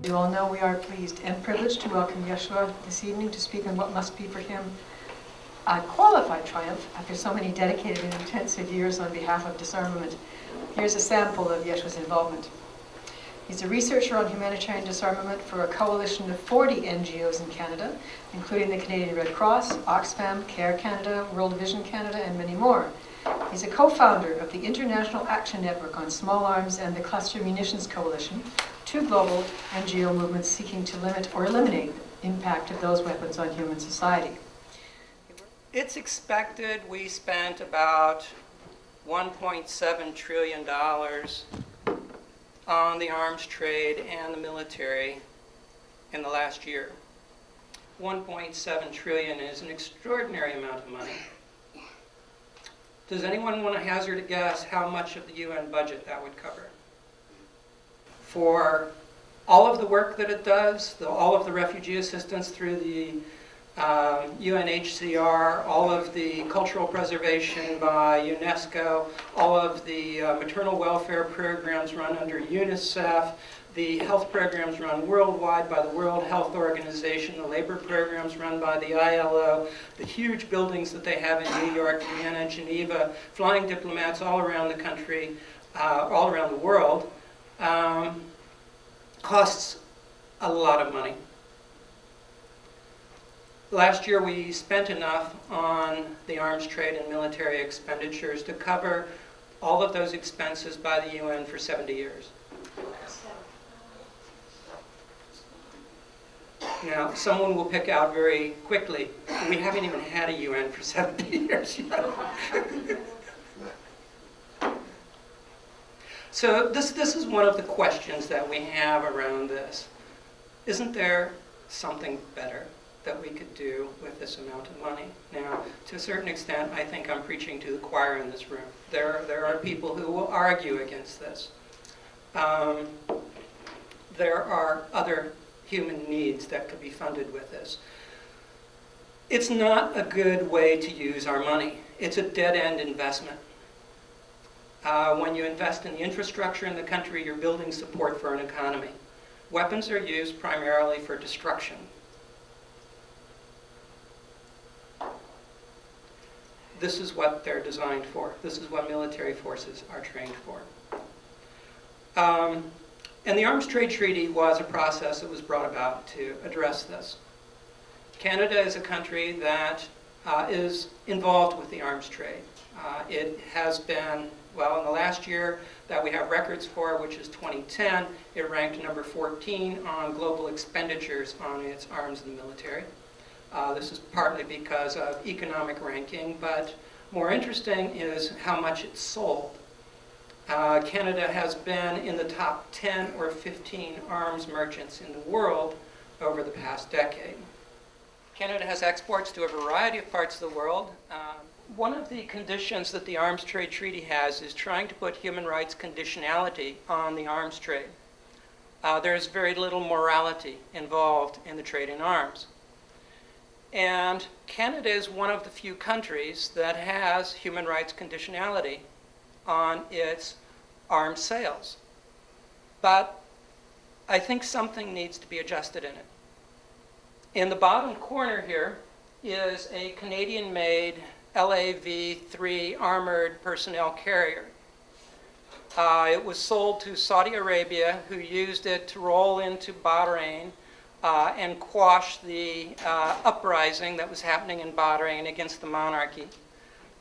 you all know, we are pleased and privileged to welcome Yeshua this evening to speak on what must be for him a qualified triumph after so many dedicated and intensive years on behalf of disarmament. Here's a sample of Yeshua's involvement. He's a researcher on humanitarian disarmament for a coalition of 40 NGOs in Canada, including the Canadian Red Cross, Oxfam, CARE Canada, World Vision Canada, and many more. He's a co-founder of the International Action Network on Small Arms and the Cluster Munitions Coalition, two global NGO movements seeking to limit or eliminate the impact of those weapons on human society. It's expected we spent about $1.7 trillion on the arms trade and the military in the last year. 1.7 trillion is an extraordinary amount of money. Does anyone want to hazard a guess how much of the UN budget that would cover? For all of the work that it does, all of the refugee assistance through the UNHCR, all of the cultural preservation by UNESCO, all of the maternal welfare programs run under UNICEF, the health programs run worldwide by the World Health Organization, the labor programs run by the ILO, the huge buildings that they have in New York, Vienna, Geneva, flying diplomats all around the country, all around the world, costs a lot of money. Last year we spent enough on the arms trade and military expenditures to cover all of those expenses by the UN for 70 years. Now, someone will pick out very quickly, we haven't even had a UN for 70 years yet. So this is one of the questions that we have around this. Isn't there something better that we could do with this amount of money? Now, to a certain extent, I think I'm preaching to the choir in this room. There are people who will argue against this. There are other human needs that could be funded with this. It's not a good way to use our money. It's a dead-end investment. When you invest in the infrastructure in the country, you're building support for an economy. Weapons are used primarily for destruction. This is what they're designed for. This is what military forces are trained for. And the Arms Trade Treaty was a process that was brought about to address this. Canada is a country that is involved with the arms trade. It has been, well, in the last year that we have records for, which is 2010, it ranked number 14 on global expenditures on its arms and military. This is partly because of economic ranking, but more interesting is how much it's sold. Canada has been in the top 10 or 15 arms merchants in the world over the past decade. Canada has exports to a variety of parts of the world. One of the conditions that the Arms Trade Treaty has is trying to put human rights conditionality on the arms trade. There's very little morality involved in the trade in arms. And Canada is one of the few countries that has human rights conditionality on its arms sales. But I think something needs to be adjusted in it. In the bottom corner here is a Canadian-made LAV-3 armored personnel carrier. It was sold to Saudi Arabia, who used it to roll into Bahrain and quash the uprising that was happening in Bahrain against the monarchy.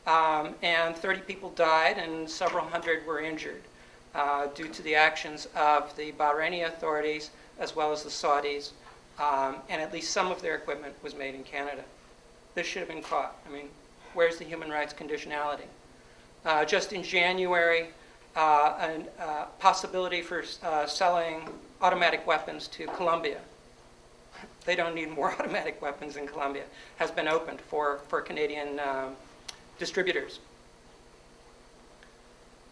And 30 people died and several hundred were injured due to the actions of the Bahraini authorities as well as the Saudis. And at least some of their equipment was made in Canada. This should have been caught. I mean, where's the human rights conditionality? Just in January, a possibility for selling automatic weapons to Colombia. They don't need more automatic weapons in Colombia. Has been opened for Canadian distributors.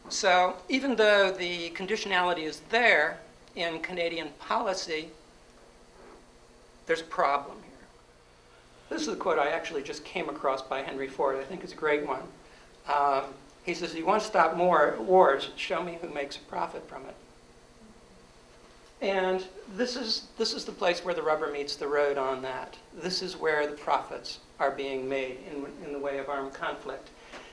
So even though the conditionality is there in Canadian policy, there's a problem here. This is a quote I actually just came across by Henry Ford. I think it's a great one. He says, "You want to stop more wars, show me who makes a profit from it." And this is the place where the rubber meets the road on that. This is where the profits are being made in the way of armed conflict.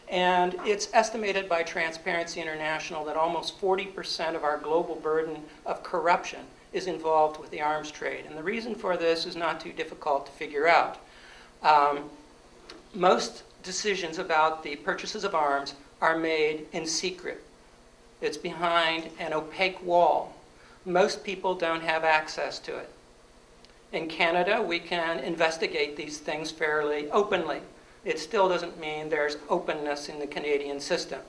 And it's estimated by Transparency International that almost 40% of our global burden of corruption is involved with the arms trade. And the reason for this is not too difficult to figure out. Most decisions about the purchases of arms are made in secret. It's behind an opaque wall. Most people don't have access to it. In Canada, we can investigate these things fairly openly. It still doesn't mean there's openness in the Canadian system.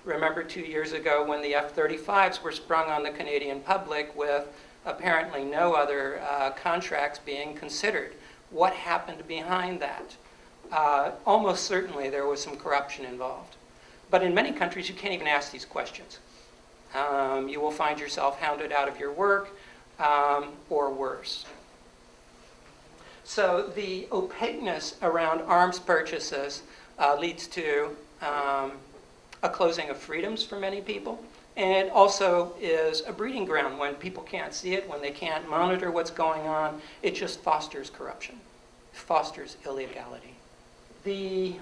Remember 2 years ago when the F-35s were sprung on the Canadian public with apparently no other contracts being considered. What happened behind that? Almost certainly there was some corruption involved. But in many countries, you can't even ask these questions. You will find yourself hounded out of your work, or worse. So the opaqueness around arms purchases leads to a closing of freedoms for many people. And it also is a breeding ground. When people can't see it, when they can't monitor what's going on, it just fosters corruption, fosters illegality. The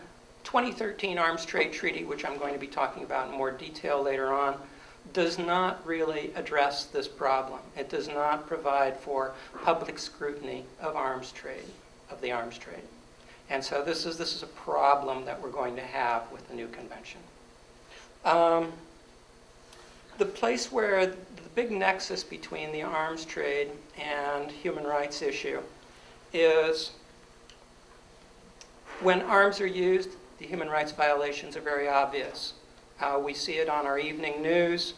2013 Arms Trade Treaty, which I'm going to be talking about in more detail later on, does not really address this problem. It does not provide for public scrutiny of arms trade, of the arms trade. And so this is a problem that we're going to have with the new convention. The place where the big nexus between the arms trade and human rights issue is when arms are used, the human rights violations are very obvious. We see it on our evening news.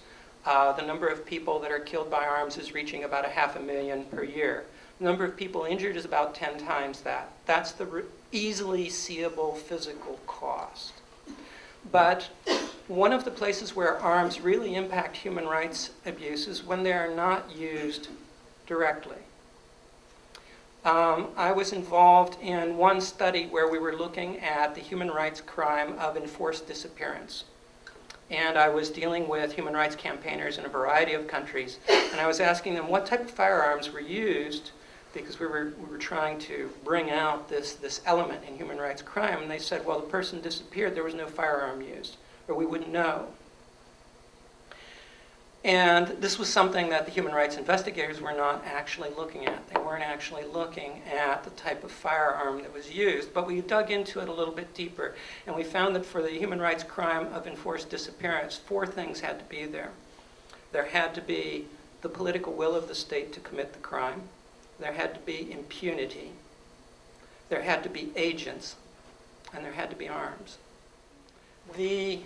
The number of people that are killed by arms is reaching about 500,000 per year. The number of people injured is about 10 times that. That's the easily seeable physical cost. But one of the places where arms really impact human rights abuse is when they are not used directly. I was involved in one study where we were looking at the human rights crime of enforced disappearance. And I was dealing with human rights campaigners in a variety of countries, and I was asking them what type of firearms were used, because we were trying to bring out this element in human rights crime, and they said, well, the person disappeared, there was no firearm used, or we wouldn't know. And this was something that the human rights investigators were not actually looking at. They weren't actually looking at the type of firearm that was used, but we dug into it a little bit deeper, and we found that for the human rights crime of enforced disappearance, 4 things had to be there. There had to be the political will of the state to commit the crime. There had to be impunity. There had to be agents, and there had to be arms. The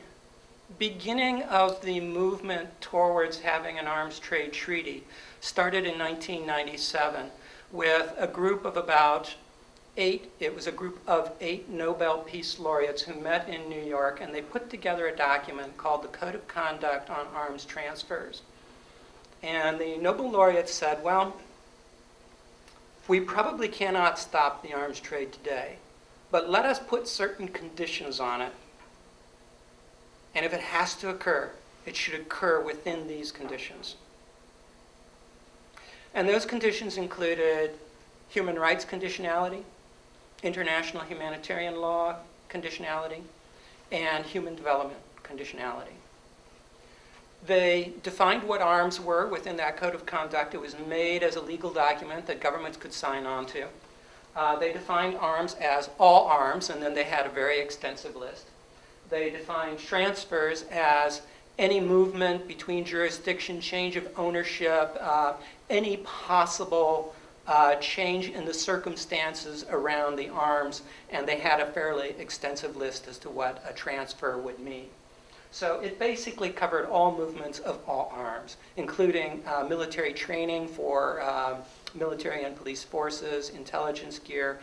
beginning of the movement towards having an arms trade treaty started in 1997 with a group of about 8, it was a group of 8 Nobel Peace Laureates who met in New York, and they put together a document called the Code of Conduct on Arms Transfers. And the Nobel laureates said, well, we probably cannot stop the arms trade today, but let us put certain conditions on it. And if it has to occur, it should occur within these conditions. And those conditions included human rights conditionality, international humanitarian law conditionality, and human development conditionality. They defined what arms were within that code of conduct. It was made as a legal document that governments could sign on to. They defined arms as all arms, and then they had a very extensive list. They defined transfers as any movement between jurisdiction, change of ownership, any possible change in the circumstances around the arms, and they had a fairly extensive list as to what a transfer would mean. So it basically covered all movements of all arms, including military training for military and police forces, intelligence gear,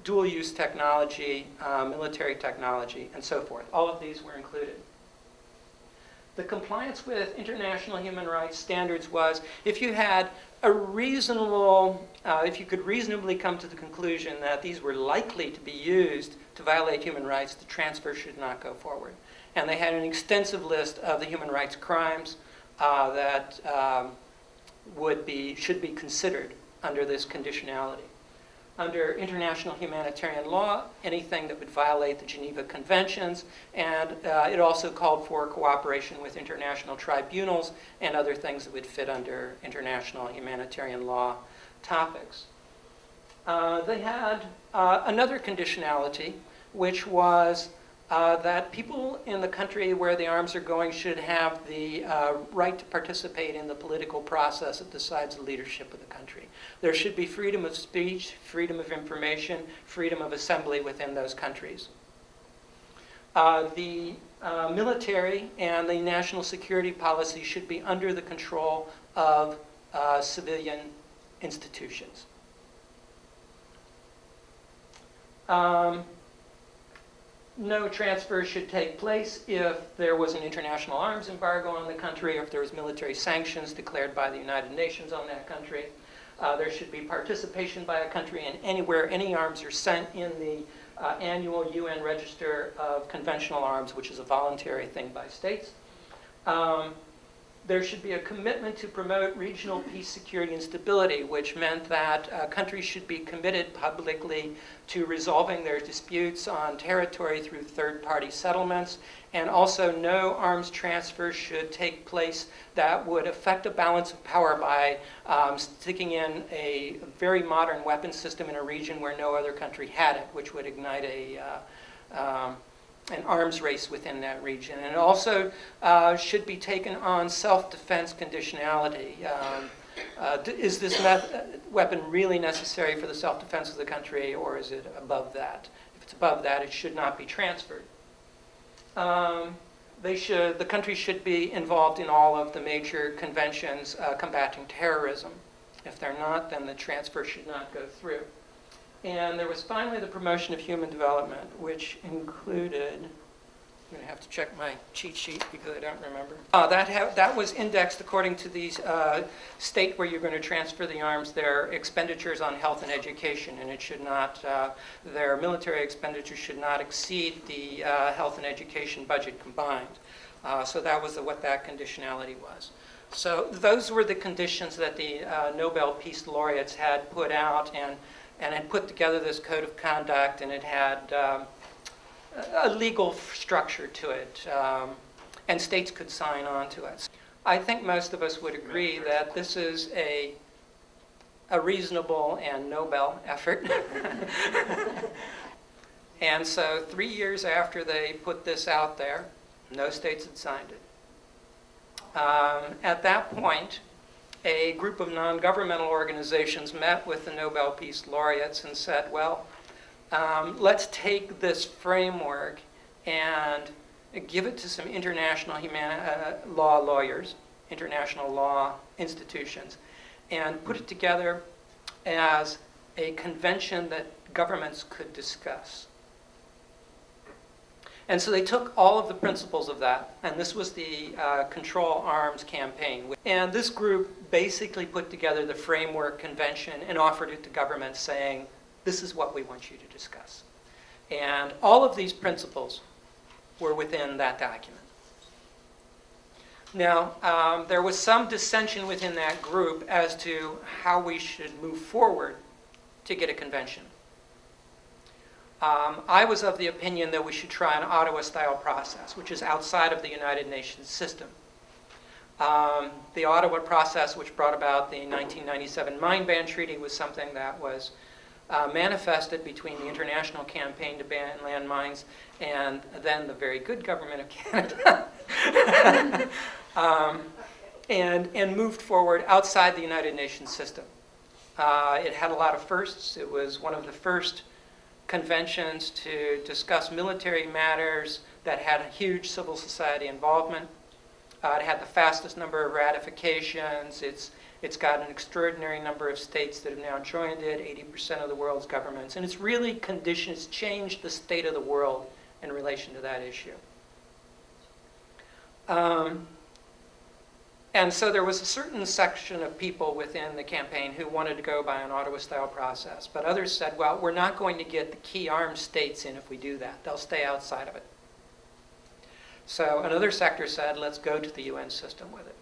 dual-use technology, military technology, and so forth. All of these were included. The compliance with international human rights standards was if you had a reasonable, if you could reasonably come to the conclusion that these were likely to be used to violate human rights, the transfer should not go forward. And they had an extensive list of the human rights crimes that should be considered under this conditionality. Under international humanitarian law, anything that would violate the Geneva Conventions, and it also called for cooperation with international tribunals and other things that would fit under international humanitarian law topics. They had another conditionality, which was that people in the country where the arms are going should have the right to participate in the political process that decides the leadership of the country. There should be freedom of speech, freedom of information, freedom of assembly within those countries. The military and the national security policy should be under the control of civilian institutions. No transfer should take place if there was an international arms embargo on the country, or if there was military sanctions declared by the United Nations on that country. There should be participation by a country in anywhere any arms are sent in the annual UN Register of Conventional Arms, which is a voluntary thing by states. There should be a commitment to promote regional peace, security, and stability, which meant that countries should be committed publicly to resolving their disputes on territory through third-party settlements, and also no arms transfer should take place that would affect a balance of power by sticking in a very modern weapon system in a region where no other country had it, which would ignite an arms race within that region. And it also should be taken on self-defense conditionality. Is this weapon really necessary for the self-defense of the country, or is it above that? If it's above that, it should not be transferred. The country should be involved in all of the major conventions combating terrorism. If they're not, then the transfer should not go through. And there was finally the promotion of human development, which included, I'm going to have to check my cheat sheet because I don't remember. That was indexed according to the state where you're going to transfer the arms, their expenditures on health and education, and it should not, their military expenditures should not exceed the health and education budget combined. So that was what that conditionality was. So those were the conditions that the Nobel Peace Laureates had put out, and had put together this code of conduct, and it had a legal structure to it, and states could sign on to it. I think most of us would agree that this is a reasonable and Nobel effort. And so 3 years after they put this out there, no states had signed it. At that point, a group of non-governmental organizations met with the Nobel Peace Laureates and said, well, let's take this framework and give it to some international law lawyers, international law institutions, and put it together as a convention that governments could discuss. And so they took all of the principles of that, and this was the Control Arms campaign. And this group basically put together the framework convention and offered it to governments, saying, this is what we want you to discuss. And all of these principles were within that document. Now, there was some dissension within that group as to how we should move forward to get a convention. I was of the opinion that we should try an Ottawa-style process, which is outside of the United Nations system. The Ottawa Process, which brought about the 1997 Mine Ban Treaty, was something that was manifested between the international campaign to ban landmines and then the very good government of Canada, and moved forward outside the United Nations system. It had a lot of firsts. It was one of the first conventions to discuss military matters that had a huge civil society involvement. It had the fastest number of ratifications. It's got an extraordinary number of states that have now joined it, 80% of the world's governments. And it's really conditions, changed the state of the world in relation to that issue. And so there was a certain section of people within the campaign who wanted to go by an Ottawa-style process. But others said, well, we're not going to get the key armed states in if we do that. They'll stay outside of it. So another sector said, let's go to the UN system with it.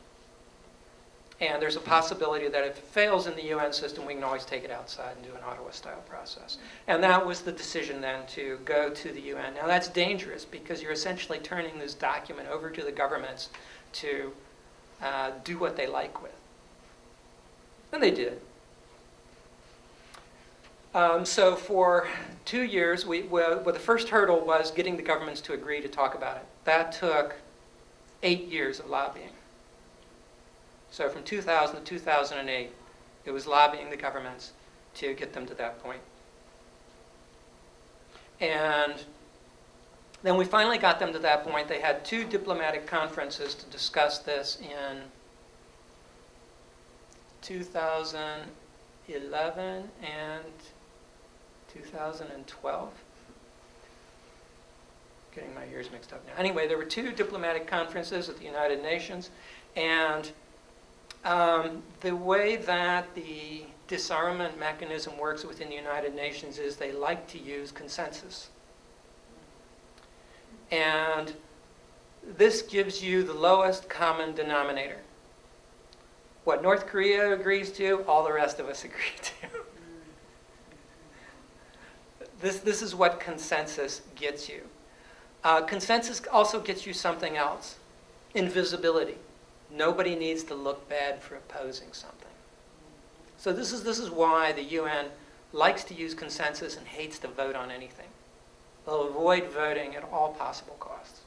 And there's a possibility that if it fails in the UN system, we can always take it outside and do an Ottawa-style process. And that was the decision then to go to the UN. Now that's dangerous because you're essentially turning this document over to the governments to do what they like with. And they did. So for 2 years, the first hurdle was getting the governments to agree to talk about it. That took 8 years of lobbying. So from 2000 to 2008, it was lobbying the governments to get them to that point. And then we finally got them to that point. They had 2 diplomatic conferences to discuss this in 2011 and 2012. Getting my years mixed up now. Anyway, there were 2 diplomatic conferences at the United Nations, and the way that the disarmament mechanism works within the United Nations is they like to use consensus. And this gives you the lowest common denominator. What North Korea agrees to, all the rest of us agree to. This is what consensus gets you. Consensus also gets you something else, invisibility. Nobody needs to look bad for opposing something. So this is why the UN likes to use consensus and hates to vote on anything. They'll avoid voting at all possible costs.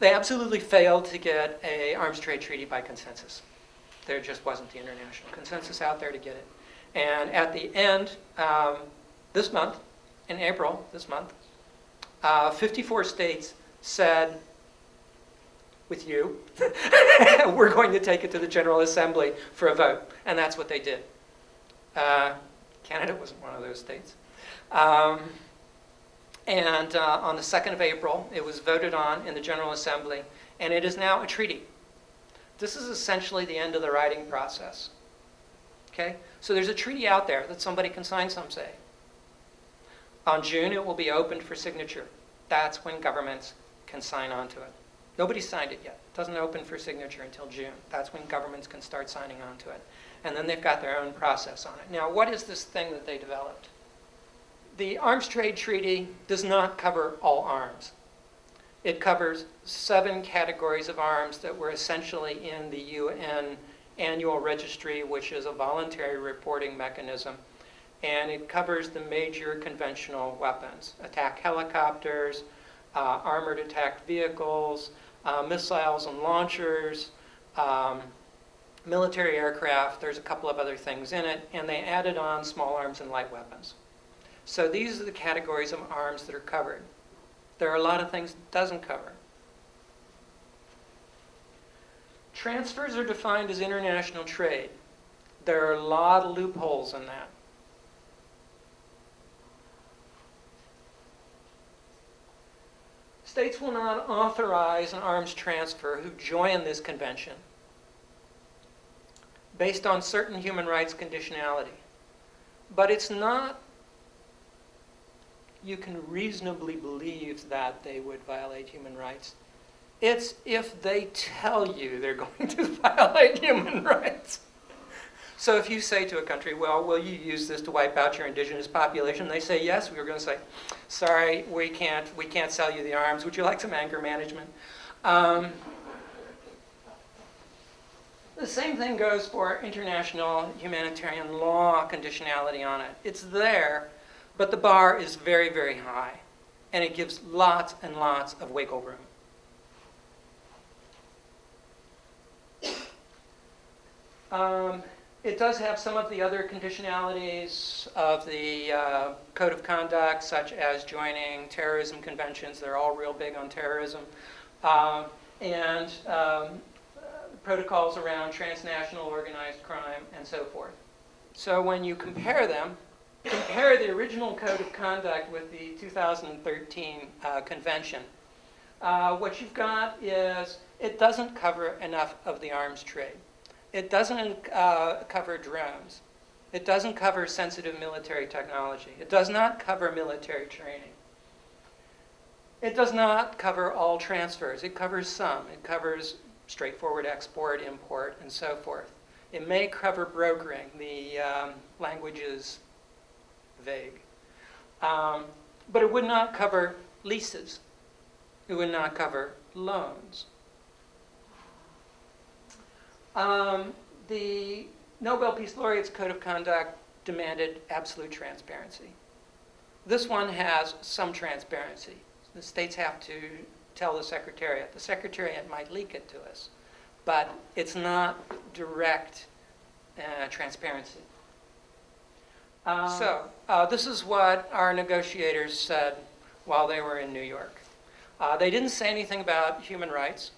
They absolutely failed to get an arms trade treaty by consensus. There just wasn't the international consensus out there to get it. And at the end, this month, in April this month, 54 states said, with you, we're going to take it to the General Assembly for a vote. And that's what they did. Canada wasn't one of those states. And on the 2nd of April, it was voted on in the General Assembly, and it is now a treaty. This is essentially the end of the writing process. Okay? So there's a treaty out there that somebody can sign, some say. On June, it will be opened for signature. That's when governments can sign on to it. Nobody's signed it yet. It doesn't open for signature until June. That's when governments can start signing on to it. And then they've got their own process on it. Now, what is this thing that they developed? The Arms Trade Treaty does not cover all arms. It covers 7 categories of arms that were essentially in the UN Annual Registry, which is a voluntary reporting mechanism. And it covers the major conventional weapons: attack helicopters, armored attack vehicles, missiles and launchers, military aircraft. There's a couple of other things in it, and they added on small arms and light weapons. So these are the categories of arms that are covered. There are a lot of things it doesn't cover. Transfers are defined as international trade. There are a lot of loopholes in that. States will not authorize an arms transfer who join this convention based on certain human rights conditionality. But it's not, you can reasonably believe that they would violate human rights. It's if they tell you they're going to violate human rights. So if you say to a country, well, will you use this to wipe out your indigenous population? They say yes. We were going to say, sorry, we can't sell you the arms. Would you like some anger management? The same thing goes for international humanitarian law conditionality on it. It's there, but the bar is very, very high, and it gives lots and lots of wiggle room. It does have some of the other conditionalities of the Code of Conduct, such as joining terrorism conventions. They're all real big on terrorism. And protocols around transnational organized crime, and so forth. So when you compare them, compare the original Code of Conduct with the 2013 convention, what you've got is it doesn't cover enough of the arms trade. It doesn't cover drones. It doesn't cover sensitive military technology. It does not cover military training. It does not cover all transfers. It covers some. It covers straightforward export, import, and so forth. It may cover brokering. The language is vague. But it would not cover leases. It would not cover loans. The Nobel Peace Laureate's Code of Conduct demanded absolute transparency. This one has some transparency. The states have to tell the Secretariat. The Secretariat might leak it to us, but it's not direct transparency. This is what our negotiators said while they were in New York. They didn't say anything about human rights.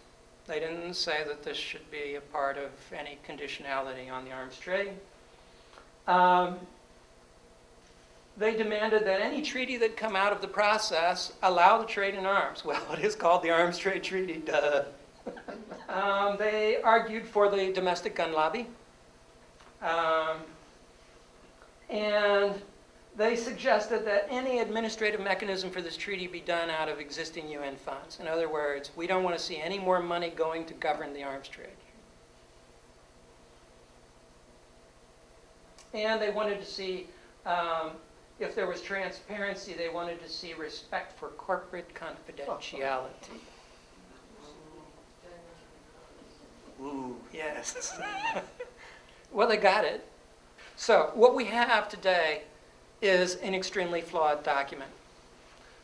They didn't say that this should be a part of any conditionality on the arms trade. They demanded that any treaty that come out of the process allow the trade in arms. Well, it is called the Arms Trade Treaty, duh. They argued for the domestic gun lobby. And they suggested that any administrative mechanism for this treaty be done out of existing UN funds. In other words, we don't want to see any more money going to govern the arms trade. And they wanted to see, if there was transparency, they wanted to see respect for corporate confidentiality. Ooh, yes. Well, they got it. So what we have today is an extremely flawed document.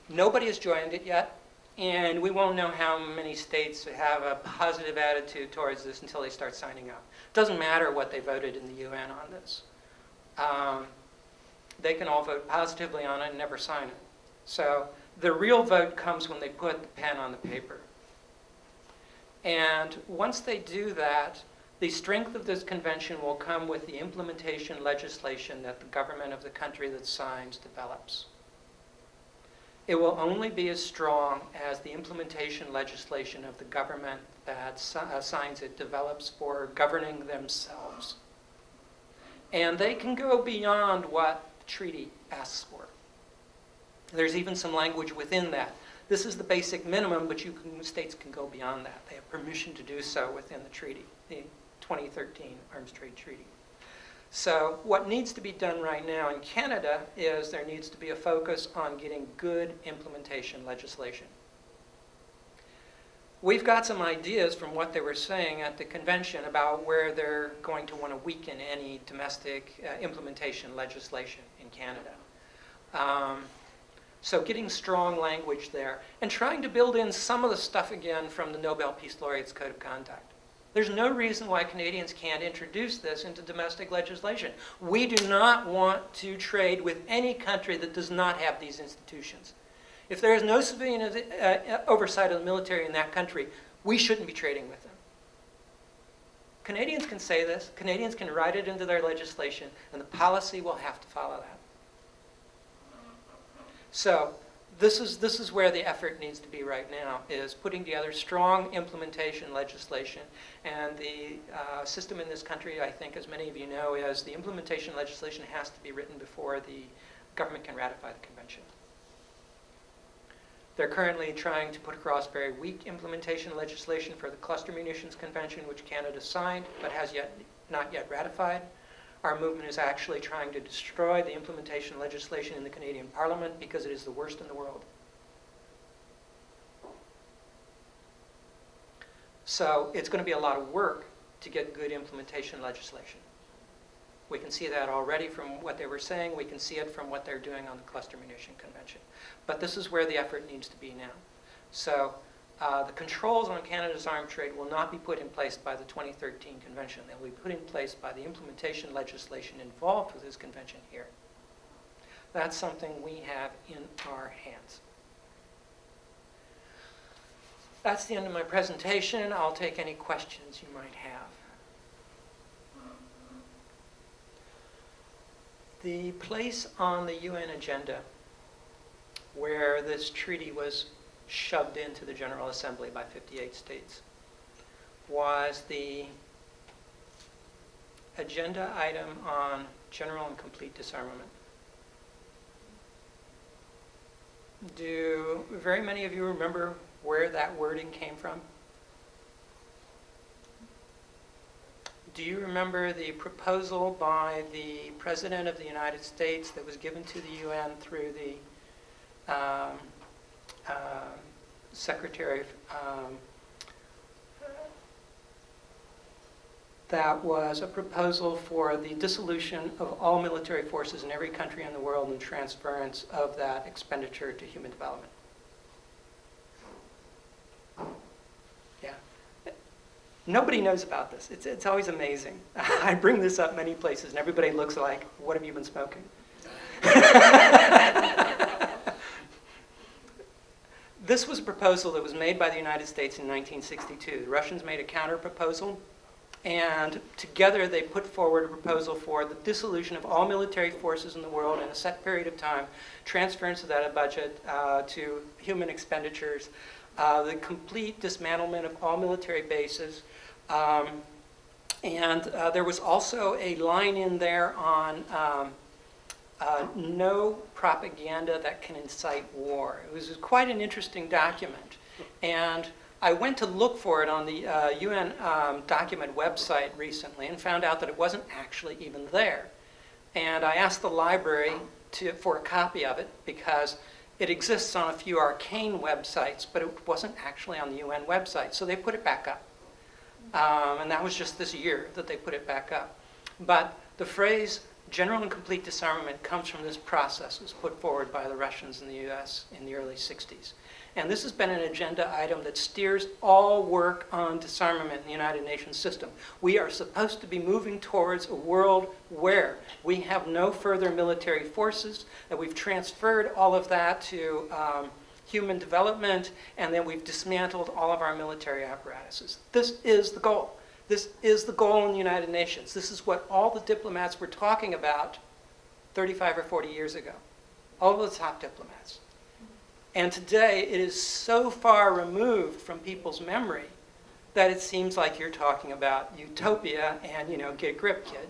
Nobody has joined it yet, and we won't know how many states have a positive attitude towards this until they start signing up. It doesn't matter what they voted in the UN on this. They can all vote positively on it and never sign it. So the real vote comes when they put the pen on the paper. And once they do that, the strength of this convention will come with the implementation legislation that the government of the country that signs develops. It will only be as strong as the implementation legislation of the government that signs it develops for governing themselves. And they can go beyond what the treaty asks for. There's even some language within that. This is the basic minimum, but states can go beyond that. They have permission to do so within the treaty, the 2013 Arms Trade Treaty. So what needs to be done right now in Canada is there needs to be a focus on getting good implementation legislation. We've got some ideas from what they were saying at the convention about where they're going to want to weaken any domestic implementation legislation in Canada. So getting strong language there and trying to build in some of the stuff again from the Nobel Peace Laureate's Code of Conduct. There's no reason why Canadians can't introduce this into domestic legislation. We do not want to trade with any country that does not have these institutions. If there is no civilian oversight of the military in that country, we shouldn't be trading with them. Canadians can say this, Canadians can write it into their legislation, and the policy will have to follow that. So this is where the effort needs to be right now, is putting together strong implementation legislation. And the system in this country, I think, as many of you know, is the implementation legislation has to be written before the government can ratify the convention. They're currently trying to put across very weak implementation legislation for the Cluster Munitions Convention, which Canada signed but has not yet ratified. Our movement is actually trying to destroy the implementation legislation in the Canadian Parliament because it is the worst in the world. So it's going to be a lot of work to get good implementation legislation. We can see that already from what they were saying. We can see it from what they're doing on the Cluster Munition Convention. But this is where the effort needs to be now. So the controls on Canada's arms trade will not be put in place by the 2013 convention. They'll be put in place by the implementation legislation involved with this convention here. That's something we have in our hands. That's the end of my presentation. I'll take any questions you might have. The place on the UN agenda where this treaty was shoved into the General Assembly by 58 states was the agenda item on general and complete disarmament. Do very many of you remember where that wording came from? Do you remember the proposal by the President of the United States that was given to the UN through the Secretary of, that was a proposal for the dissolution of all military forces in every country in the world and transference of that expenditure to human development? Yeah. Nobody knows about this. It's always amazing. I bring this up many places and everybody looks like, what have you been smoking? This was a proposal that was made by the United States in 1962. The Russians made a counter proposal, and together they put forward a proposal for the dissolution of all military forces in the world in a set period of time, transference of that budget to human expenditures, the complete dismantlement of all military bases, and there was also a line in there on no propaganda that can incite war. It was quite an interesting document. And I went to look for it on the UN document website recently and found out that it wasn't actually even there. And I asked the library for a copy of it because it exists on a few arcane websites, but it wasn't actually on the UN website. So they put it back up. And that was just this year that they put it back up. But the phrase general and complete disarmament comes from this process. It was put forward by the Russians in the US in the early 60s. And this has been an agenda item that steers all work on disarmament in the United Nations system. We are supposed to be moving towards a world where we have no further military forces, that we've transferred all of that to human development, and then we've dismantled all of our military apparatuses. This is the goal. This is the goal in the United Nations. This is what all the diplomats were talking about 35 or 40 years ago. All of the top diplomats. And today, it is so far removed from people's memory that it seems like you're talking about utopia and, get a grip, kid.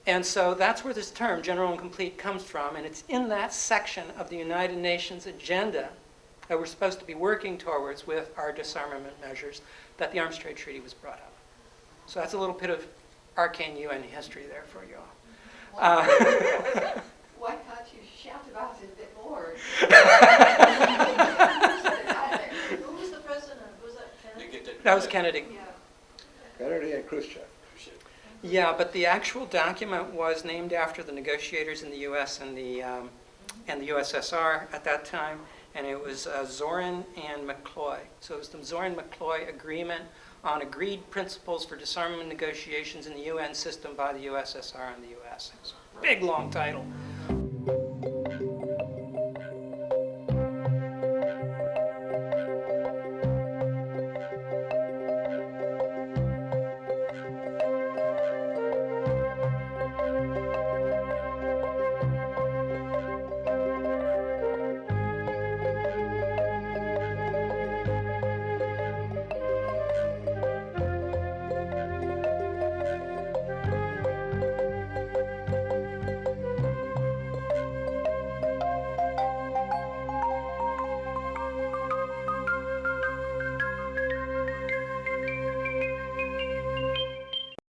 And so that's where this term, general and complete, comes from. And it's in that section of the United Nations agenda that we're supposed to be working towards with our disarmament measures that the Arms Trade Treaty was brought up. So that's a little bit of arcane UN history there for you all. Why can't you shout about it a bit more? Who was the president? Was that Kennedy? That was Kennedy. Yeah. Kennedy and Khrushchev. Yeah, but the actual document was named after the negotiators in the U.S. and the USSR at that time, and it was Zorin and McCloy. So it was the Zorin-McCloy Agreement on agreed principles for disarmament negotiations in the UN system by the USSR and the U.S. It was a big, long title.